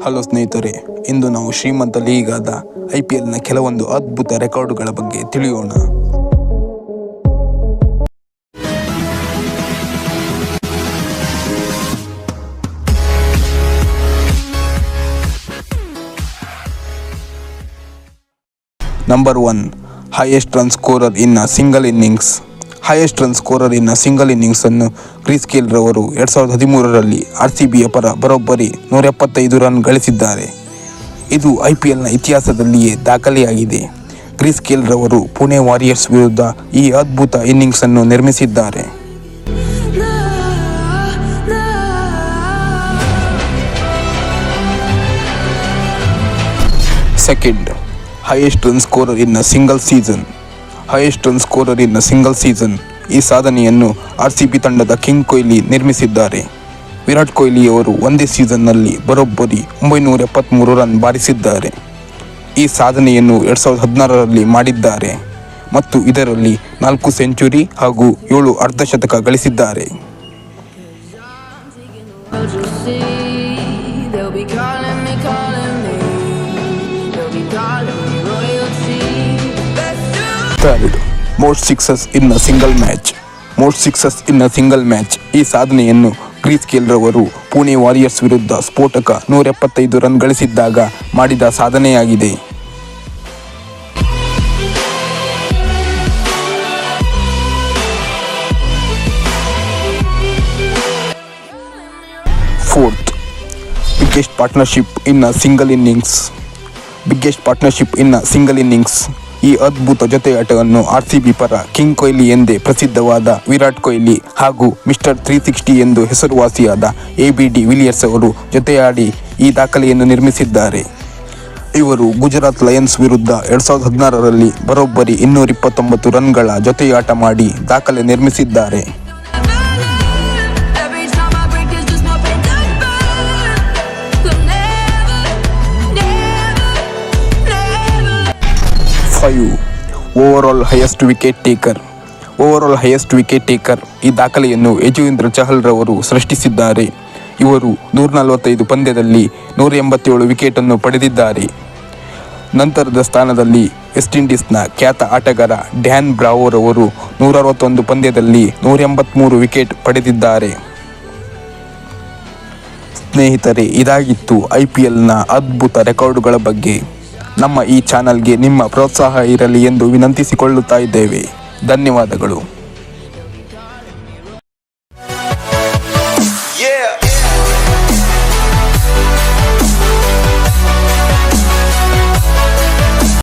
Hello ಸ್ನೇಹಿತರೆ, ಇಂದು ನಾವು ಶ್ರೀಮಂತ ಲೀಗಾದ IPLನ ಕೆಲವೊಂದು ಅದ್ಭುತ ರೆಕಾರ್ಡುಗಳ ಬಗ್ಗೆ ತಿಳಿಯೋಣ. Number 1, highest run scorer in a single innings. Highest run scorer in a single innings ಅನ್ನು ಕ್ರಿಸ್ ಗೇಲ್ ರವರು 2013ರಲ್ಲಿ RCBಯ ಪರ ಬರೋಬ್ಬರಿ 175 ರನ್ ಗಳಿಸಿದ್ದಾರೆ. ಇದು IPLನ ಇತಿಹಾಸದಲ್ಲಿಯೇ ದಾಖಲೆಯಾಗಿದೆ. ಕ್ರಿಸ್ ಗೇಲ್ ರವರು ಪುಣೆ ವಾರಿಯರ್ಸ್ ವಿರುದ್ಧ ಈ ಅದ್ಭುತ ಇನ್ನಿಂಗ್ಸ್ ಅನ್ನು ನಿರ್ಮಿಸಿದ್ದಾರೆ. Second, highest run scorer in a single season. Highest run scorer in a single season ಈ ಸಾಧನೆಯನ್ನು RCB ತಂಡದ ಕಿಂಗ್ ಕೊಹ್ಲಿ ನಿರ್ಮಿಸಿದ್ದಾರೆ. ವಿರಾಟ್ ಕೊಹ್ಲಿಯವರು ಒಂದೇ ಸೀಸನ್ನಲ್ಲಿ ಬರೋಬ್ಬರಿ 973 ರನ್ ಬಾರಿಸಿದ್ದಾರೆ. ಈ ಸಾಧನೆಯನ್ನು 2016ರಲ್ಲಿ ಮಾಡಿದ್ದಾರೆ ಮತ್ತು ಇದರಲ್ಲಿ 4 ಸೆಂಚುರಿ ಹಾಗೂ 7 ಅರ್ಧಶತಕ ಗಳಿಸಿದ್ದಾರೆ. Third, most sixes in a single match. Most sixes in a single match ಈ ಸಾಧನೆಯನ್ನು ಕ್ರಿಸ್ ಗೇಲ್ ರವರು ಪುಣೆ ವಾರಿಯರ್ಸ್ ವಿರುದ್ಧ ಸ್ಫೋಟಕ 175 ರನ್ ಗಳಿಸಿದ್ದಾಗ ಮಾಡಿದ ಸಾಧನೆಯಾಗಿದೆ. Fourth, biggest partnership in a single innings. Biggest partnership in a single innings ಈ ಅದ್ಭುತ ಜೊತೆಯಾಟವನ್ನು RCB ಪರ ಕಿಂಗ್ ಕೊಹ್ಲಿ ಎಂದೇ ಪ್ರಸಿದ್ಧವಾದ ವಿರಾಟ್ ಕೊಹ್ಲಿ ಹಾಗೂ ಮಿಸ್ಟರ್ 360 ಎಂದು ಹೆಸರುವಾಸಿಯಾದ ABD ವಿಲಿಯರ್ಸ್ ಅವರು ಜೊತೆಯಾಡಿ ಈ ದಾಖಲೆಯನ್ನು ನಿರ್ಮಿಸಿದ್ದಾರೆ. ಇವರು ಗುಜರಾತ್ ಲಯನ್ಸ್ ವಿರುದ್ಧ 2016ರಲ್ಲಿ ಬರೋಬ್ಬರಿ 229 ರನ್ಗಳ ಜೊತೆಯಾಟ ಮಾಡಿ ದಾಖಲೆ ನಿರ್ಮಿಸಿದ್ದಾರೆ. Overall highest wicket taker. Overall highest wicket taker ಈ ದಾಖಲೆಯನ್ನು ಯಜುವೇಂದ್ರ ಚಹಲ್ ರವರು ಸೃಷ್ಟಿಸಿದ್ದಾರೆ. ಇವರು 145 ಪಂದ್ಯದಲ್ಲಿ 187 ವಿಕೆಟನ್ನು ಪಡೆದಿದ್ದಾರೆ. ನಂತರದ ಸ್ಥಾನದಲ್ಲಿ ವೆಸ್ಟ್ ಇಂಡೀಸ್ನ ಖ್ಯಾತ ಆಟಗಾರ ಡ್ಯಾನ್ ಬ್ರಾವೋ ರವರು 161 ಪಂದ್ಯದಲ್ಲಿ 183 ವಿಕೆಟ್ ಪಡೆದಿದ್ದಾರೆ. ಸ್ನೇಹಿತರೆ, ಇದಾಗಿತ್ತು IPLನ ಅದ್ಭುತ ರೆಕಾರ್ಡುಗಳ ಬಗ್ಗೆ. ನಮ್ಮ ಈ ಚಾನಲ್ಗೆ ನಿಮ್ಮ ಪ್ರೋತ್ಸಾಹ ಇರಲಿ ಎಂದು ವಿನಂತಿಸಿಕೊಳ್ಳುತ್ತಾ ಇದ್ದೇವೆ. ಧನ್ಯವಾದಗಳು.